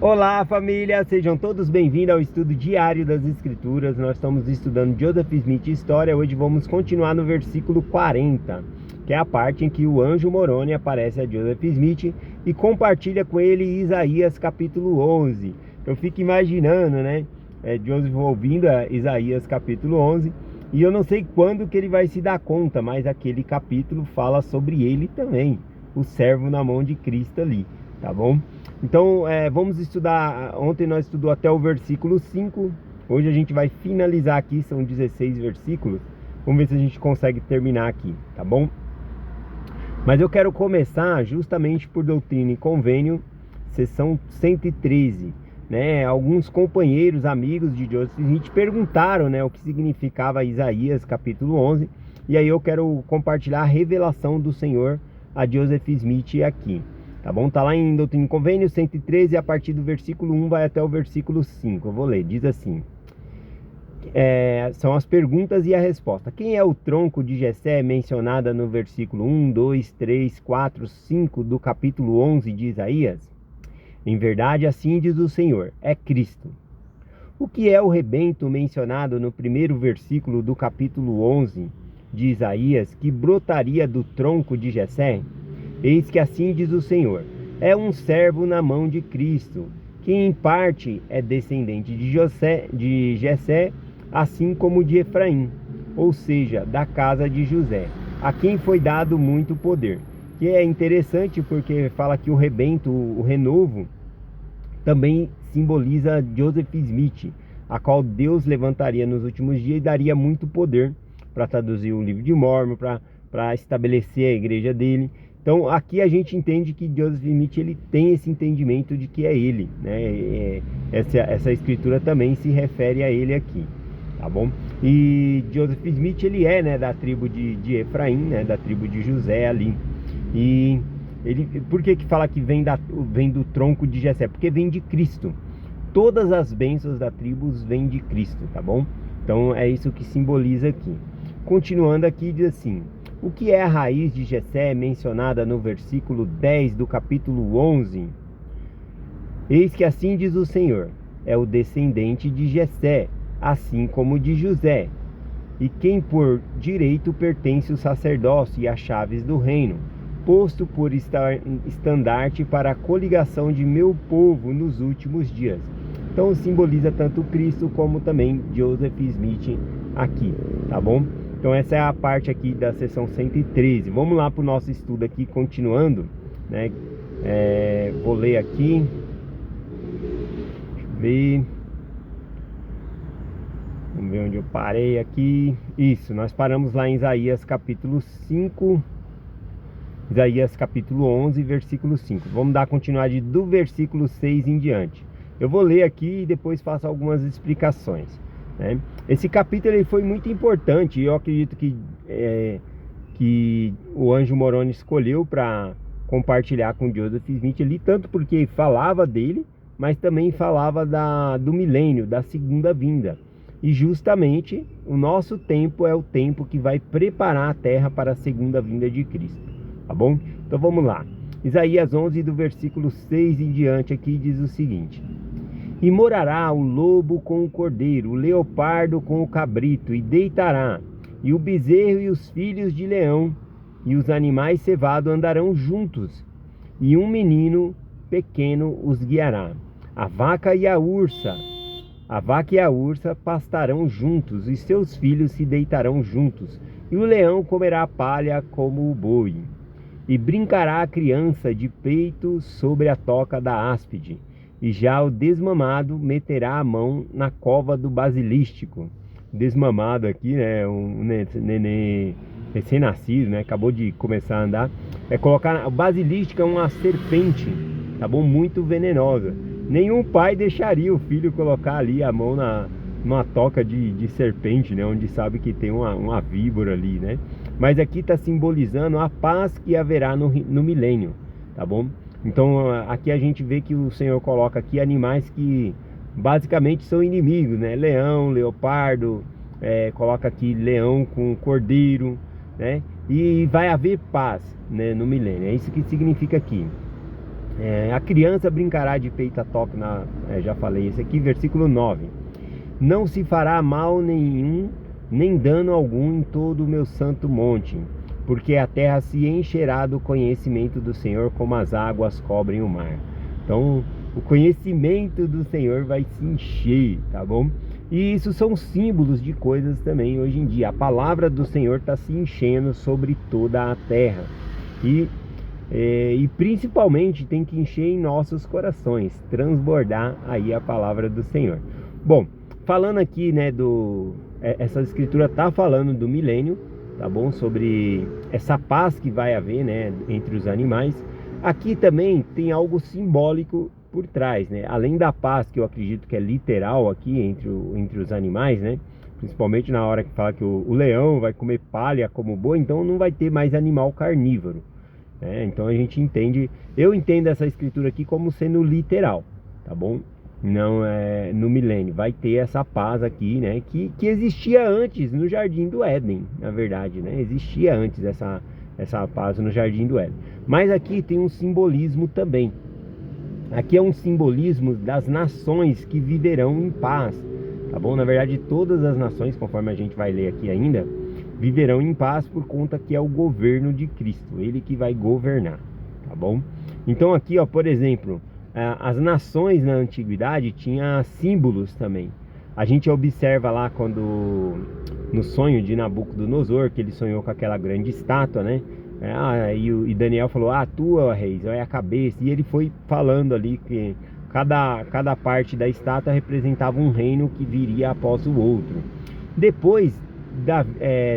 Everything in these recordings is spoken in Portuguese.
Olá, família! Sejam todos bem-vindos ao estudo diário das Escrituras. Nós estamos estudando Joseph Smith História. Hoje vamos continuar no versículo 40, que é a parte em que o anjo Moroni aparece a Joseph Smith e compartilha com ele Isaías capítulo 11. Eu fico imaginando, né? Joseph ouvindo Isaías capítulo 11, e eu não sei quando que ele vai se dar conta, mas aquele capítulo fala sobre ele também, o servo na mão de Cristo ali, tá bom? Então, vamos estudar. Ontem nós estudamos até o versículo 5. Hoje a gente vai finalizar aqui, são 16 versículos. Vamos ver se a gente consegue terminar aqui, tá bom? Mas eu quero começar justamente por Doutrina e Convênio, sessão 113. Né? Alguns companheiros, amigos de Joseph Smith perguntaram, né, o que significava Isaías capítulo 11. E aí eu quero compartilhar a revelação do Senhor a Joseph Smith aqui. Tá bom? Tá lá em Doutrina e Convênio 113, a partir do versículo 1 vai até o versículo 5. Eu vou ler, diz assim. São as perguntas e a resposta. Quem é o tronco de Jessé mencionada no versículo 1, 2, 3, 4, 5 do capítulo 11 de Isaías? Em verdade, assim diz o Senhor, é Cristo. O que é o rebento mencionado no primeiro versículo do capítulo 11 de Isaías, que brotaria do tronco de Jessé? Eis que assim diz o Senhor, é um servo na mão de Cristo, que em parte é descendente de Jessé, assim como de Efraim, ou seja, da casa de José, a quem foi dado muito poder. Que é interessante porque fala que o rebento, o renovo, também simboliza Joseph Smith, a qual Deus levantaria nos últimos dias e daria muito poder para traduzir o livro de Mórmon, para estabelecer a igreja dele. Então aqui a gente entende que Joseph Smith ele tem esse entendimento de que é ele, né? Essa escritura também se refere a ele aqui, tá bom? E Joseph Smith ele é, né, da tribo de Efraim, né, da tribo de José ali. E ele, por que fala que vem do tronco de Jessé? Porque vem de Cristo. Todas as bênçãos da tribo vêm de Cristo, tá bom? Então é isso que simboliza aqui. Continuando aqui, diz assim: o que é a raiz de Jessé mencionada no versículo 10 do capítulo 11? Eis que assim diz o Senhor, é o descendente de Jessé, assim como de José, e quem por direito pertence o sacerdócio e as chaves do reino, posto por estandarte para a coligação de meu povo nos últimos dias. Então simboliza tanto Cristo como também Joseph Smith aqui, tá bom? Então essa é a parte aqui da sessão 113. Vamos lá para o nosso estudo aqui, continuando, né? Vou ler aqui. Deixa eu ver. Vamos ver onde eu parei aqui. Isso, nós paramos lá em Isaías capítulo 5. Isaías capítulo 11, versículo 5. Vamos dar continuidade do versículo 6 em diante. Eu vou ler aqui e depois faço algumas explicações, né? Esse capítulo ele foi muito importante e eu acredito que o anjo Moroni escolheu para compartilhar com Joseph Smith ali, tanto porque falava dele, mas também falava do milênio, da segunda vinda. E justamente o nosso tempo é o tempo que vai preparar a terra para a segunda vinda de Cristo, tá bom? Então vamos lá. Isaías 11 do versículo 6 em diante aqui diz o seguinte: e morará o lobo com o cordeiro, o leopardo com o cabrito, e deitará, e o bezerro e os filhos de leão, e os animais cevados andarão juntos, e um menino pequeno os guiará. A vaca e a ursa pastarão juntos, e seus filhos se deitarão juntos, e o leão comerá palha como o boi. E brincará a criança de peito sobre a toca da áspide, e já o desmamado meterá a mão na cova do basilístico. Desmamado aqui, né, um neném recém-nascido, né, acabou de começar a andar. O basilístico é uma serpente, tá bom, muito venenosa. Nenhum pai deixaria o filho colocar ali a mão numa toca de serpente, né, onde sabe que tem uma víbora ali, né? Mas aqui está simbolizando a paz que haverá no milênio, tá bom? Então aqui a gente vê que o Senhor coloca aqui animais que basicamente são inimigos, né? Leão, leopardo, coloca aqui leão com cordeiro, né? E vai haver paz, né, no milênio. É isso que significa aqui. A criança brincará de peito a toque, já falei esse aqui, versículo 9. Não se fará mal nenhum, nem dano algum em todo o meu santo monte, porque a terra se encherá do conhecimento do Senhor, como as águas cobrem o mar. Então, o conhecimento do Senhor vai se encher, tá bom? E isso são símbolos de coisas também hoje em dia. A palavra do Senhor está se enchendo sobre toda a terra. E principalmente tem que encher em nossos corações, transbordar aí a palavra do Senhor. Bom, falando aqui, né, essa escritura tá falando do milênio, tá bom? Sobre essa paz que vai haver, né, entre os animais. Aqui também tem algo simbólico por trás, né? Além da paz, que eu acredito que é literal aqui entre os animais, né? Principalmente na hora que fala que o leão vai comer palha como boi, então não vai ter mais animal carnívoro. Então a gente entende, eu entendo essa escritura aqui como sendo literal, tá bom? Não é no milênio, vai ter essa paz aqui, né? Que existia antes no Jardim do Éden, na verdade, né? Existia antes essa paz no Jardim do Éden. Mas aqui tem um simbolismo também. Aqui é um simbolismo das nações que viverão em paz, tá bom? Na verdade, todas as nações, conforme a gente vai ler aqui ainda, viverão em paz por conta que é o governo de Cristo, ele que vai governar, tá bom? Então aqui, ó, por exemplo, as nações na antiguidade tinham símbolos também. A gente observa lá quando no sonho de Nabucodonosor, que ele sonhou com aquela grande estátua, né? E Daniel falou: tu, ó reis, é a cabeça. E ele foi falando ali que cada parte da estátua representava um reino que viria após o outro. Depois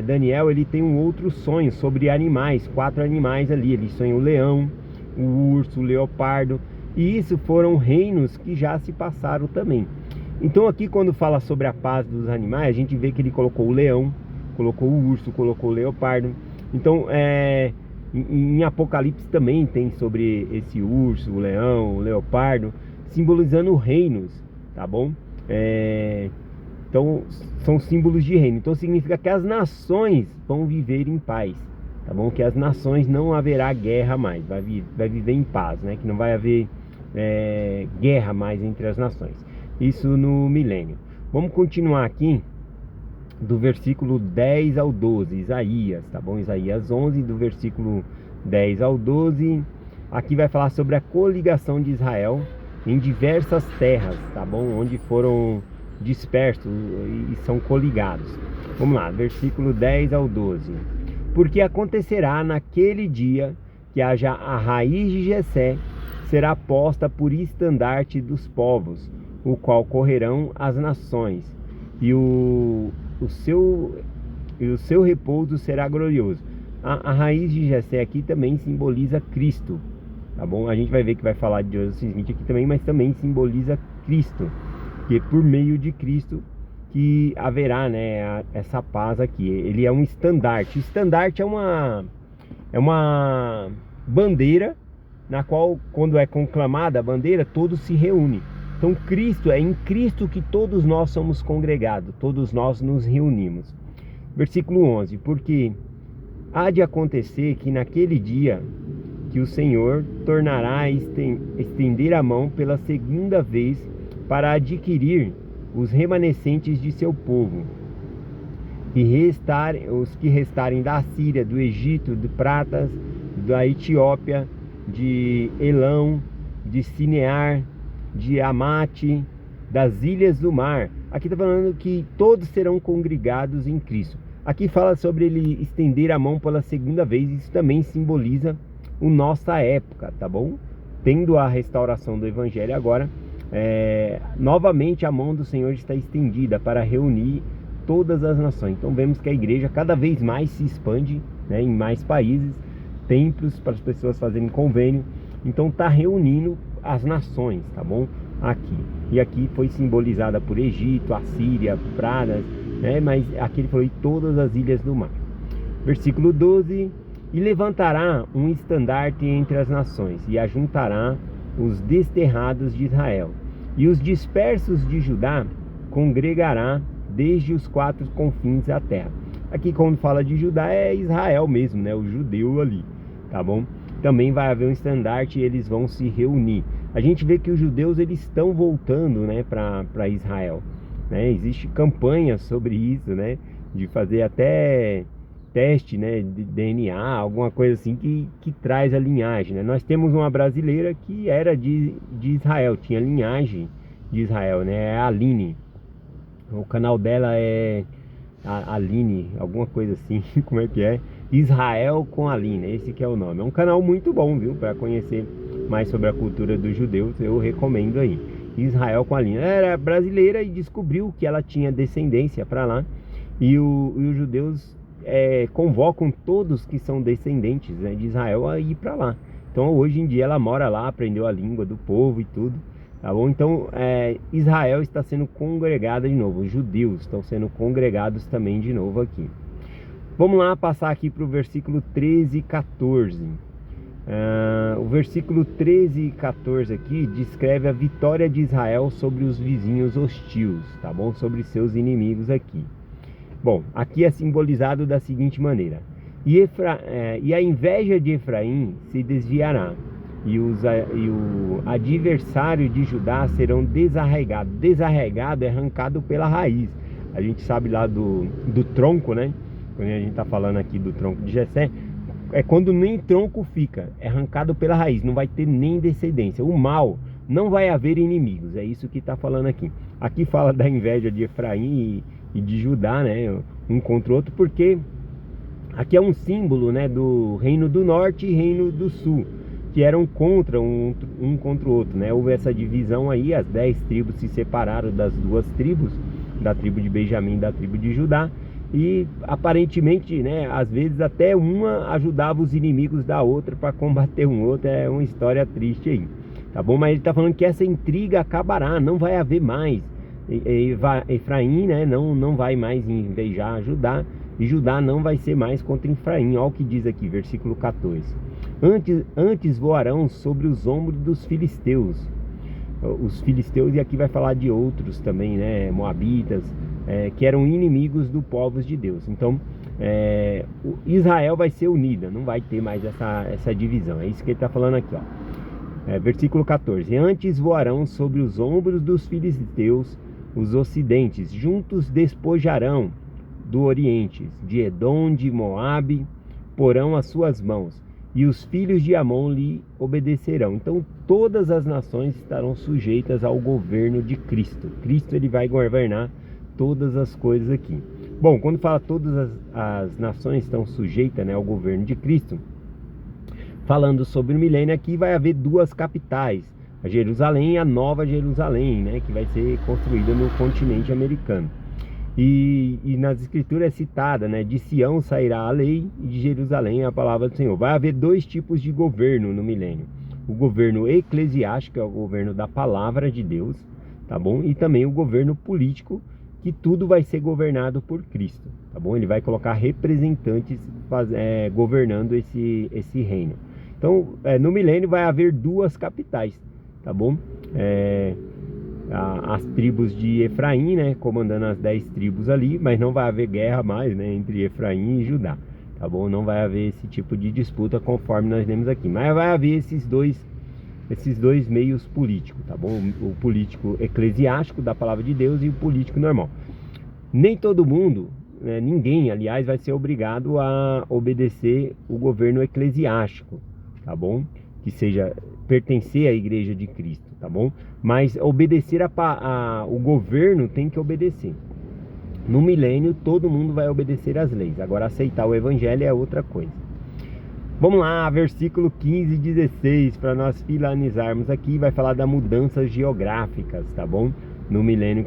Daniel, ele tem um outro sonho sobre animais, 4 animais ali. Ele sonha o leão, o urso, o leopardo, e isso foram reinos que já se passaram também. Então aqui, quando fala sobre a paz dos animais, a gente vê que ele colocou o leão, colocou o urso, colocou o leopardo. Então em Apocalipse também tem sobre esse urso, o leão, o leopardo, simbolizando reinos, tá bom? Então são símbolos de reino. Então significa que as nações vão viver em paz, tá bom? Que as nações não haverá guerra mais, vai viver em paz, né? Que não vai haver guerra mais entre as nações. Isso no milênio. Vamos continuar aqui do versículo 10 ao 12, Isaías, tá bom? Isaías 11, do versículo 10 ao 12. Aqui vai falar sobre a coligação de Israel em diversas terras, tá bom? Onde foram dispersos e são coligados. Vamos lá, versículo 10 ao 12. Porque acontecerá naquele dia que haja a raiz de Jessé, será posta por estandarte dos povos, o qual correrão as nações, e o seu repouso será glorioso. A raiz de Jessé aqui também simboliza Cristo, tá bom? A gente vai ver que vai falar de Joseph Smith aqui também, mas também simboliza Cristo, que por meio de Cristo que haverá, né, essa paz aqui. Ele é um estandarte. O estandarte é uma bandeira na qual, quando é conclamada a bandeira, todos se reúnem. Então Cristo, é em Cristo que todos nós somos congregados, todos nós nos reunimos. Versículo 11. Porque há de acontecer que naquele dia que o Senhor tornará a estender a mão pela segunda vez para adquirir os remanescentes de seu povo, os que restarem da Síria, do Egito, de Pratas, da Etiópia, de Elão, de Sinear, de Amate, das ilhas do mar. Aqui está falando que todos serão congregados em Cristo. Aqui fala sobre ele estender a mão pela segunda vez. Isso também simboliza a nossa época, tá bom? Tendo a restauração do Evangelho agora, novamente a mão do Senhor está estendida para reunir todas as nações. Então vemos que a igreja cada vez mais se expande, né, em mais países, templos para as pessoas fazerem convênio. Então está reunindo as nações, tá bom? Aqui. E aqui foi simbolizada por Egito, Assíria, Pradas, né? Mas aqui ele falou em todas as ilhas do mar. Versículo 12. E levantará um estandarte entre as nações, e ajuntará os desterrados de Israel, e os dispersos de Judá congregará desde os 4 confins da terra. Aqui, quando fala de Judá, é Israel mesmo, né? O judeu ali, tá bom? também vai haver um estandarte e eles vão se reunir. A gente vê que os judeus eles estão voltando, né, para Israel, né? Existe campanha sobre isso, né, de fazer até teste, né, de DNA, alguma coisa assim que traz a linhagem, né? Nós temos uma brasileira que era de Israel, tinha linhagem de Israel, né? É a Aline. O canal dela é a Aline, alguma coisa assim, como é que é? Israel com Aline, esse que é o nome. É um canal muito bom, viu? Para conhecer mais sobre a cultura dos judeus, eu recomendo aí. Israel com Aline. Ela era brasileira e descobriu que ela tinha descendência para lá. E os judeus convocam todos que são descendentes, né, de Israel a ir para lá. Então hoje em dia ela mora lá, aprendeu a língua do povo e tudo. Tá bom? Então, Israel está sendo congregada de novo. Os judeus estão sendo congregados também de novo aqui. Vamos lá passar aqui para o versículo 13 e 14. O versículo 13 e 14 aqui descreve a vitória de Israel sobre os vizinhos hostis, tá bom? Sobre seus inimigos aqui. Bom, aqui é simbolizado da seguinte maneira. E a inveja de Efraim se desviará. E o adversário de Judá serão desarraigados. Desarraigado é arrancado pela raiz. A gente sabe lá do tronco, né? Quando a gente está falando aqui do tronco de Jessé, é quando nem tronco fica, é arrancado pela raiz, não vai ter nem descendência. O mal, não vai haver inimigos, é isso que está falando aqui. Aqui fala da inveja de Efraim e de Judá, né? Um contra o outro, porque aqui é um símbolo, né, do reino do norte e reino do sul, que eram contra um contra o outro, né? Houve essa divisão aí, as 10 tribos se separaram das duas tribos, da tribo de Benjamim e da tribo de Judá, e aparentemente, né, às vezes até uma ajudava os inimigos da outra para combater um outro. É uma história triste aí, tá bom? Mas ele está falando que essa intriga acabará, não vai haver mais. Efraim, né, não vai mais invejar Judá, e Judá não vai ser mais contra Efraim. Olha o que diz aqui, versículo 14. Antes voarão sobre os ombros dos filisteus. Os filisteus, e aqui vai falar de outros também, né, moabitas, que eram inimigos do povo de Deus. Então, Israel vai ser unida, não vai ter mais essa divisão. É isso que ele está falando aqui, ó. Versículo 14. Antes voarão sobre os ombros dos filisteus os ocidentes, juntos despojarão do oriente, de Edom, de Moabe, porão as suas mãos, e os filhos de Amon lhe obedecerão. Então todas as nações estarão sujeitas ao governo de Cristo. Cristo ele vai governar todas as coisas aqui. Bom, quando fala todas as nações estão sujeitas, né, ao governo de Cristo, falando sobre o milênio, aqui vai haver duas capitais, a Jerusalém e a Nova Jerusalém, né, que vai ser construída no continente americano. E nas escrituras é citada, né, de Sião sairá a lei e de Jerusalém a palavra do Senhor. Vai haver dois tipos de governo no milênio. O governo eclesiástico, que é o governo da palavra de Deus, tá bom? E também o governo político, que tudo vai ser governado por Cristo, tá bom? Ele vai colocar representantes governando esse reino. Então, no milênio vai haver duas capitais, tá bom? As tribos de Efraim, né, comandando as 10 tribos ali, mas não vai haver guerra mais, né, entre Efraim e Judá, tá bom? Não vai haver esse tipo de disputa conforme nós vemos aqui, mas vai haver esses dois meios políticos, tá bom? O político eclesiástico da palavra de Deus e o político normal. Nem todo mundo, né, ninguém, aliás, vai ser obrigado a obedecer o governo eclesiástico, tá bom? Que seja pertencer à igreja de Cristo, tá bom? Mas obedecer o governo tem que obedecer. No milênio todo mundo vai obedecer às leis. Agora aceitar o evangelho é outra coisa. Vamos lá, versículo 15 e 16, para nós finalizarmos aqui, vai falar das mudanças geográficas, tá bom? No milênio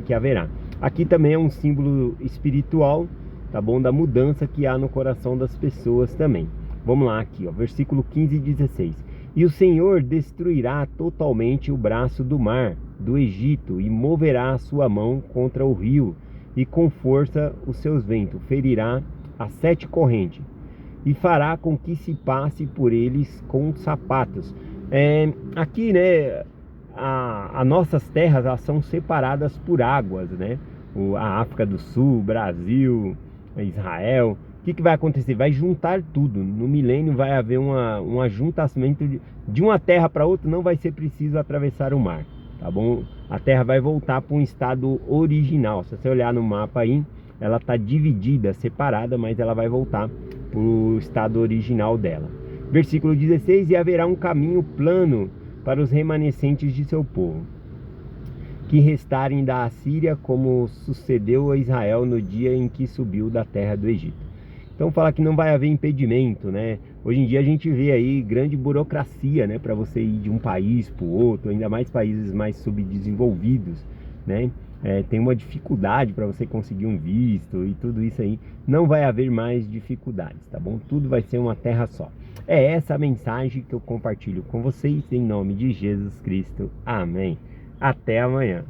que haverá. Aqui também é um símbolo espiritual, tá bom? Da mudança que há no coração das pessoas também. Vamos lá aqui, ó, versículo 15 e 16. E o Senhor destruirá totalmente o braço do mar, do Egito, e moverá a sua mão contra o rio, e com força os seus ventos ferirá as 7 correntes, e fará com que se passe por eles com sapatos. Aqui, né, as nossas terras elas são separadas por águas, né? A África do Sul, Brasil, Israel, que vai acontecer? Vai juntar tudo. No milênio vai haver um ajuntamento de uma terra para outra, não vai ser preciso atravessar o mar, tá bom? A terra vai voltar para um estado original. Se você olhar no mapa aí, ela está dividida, separada, mas ela vai voltar para o estado original dela. Versículo 16: e haverá um caminho plano para os remanescentes de seu povo, que restarem da Assíria, como sucedeu a Israel no dia em que subiu da terra do Egito. Então fala que não vai haver impedimento, né? Hoje em dia a gente vê aí grande burocracia, né, para você ir de um país para o outro, ainda mais países mais subdesenvolvidos, né? Tem uma dificuldade para você conseguir um visto e tudo isso aí. Não vai haver mais dificuldades, tá bom? Tudo vai ser uma terra só. É essa a mensagem que eu compartilho com vocês em nome de Jesus Cristo. Amém. Até amanhã.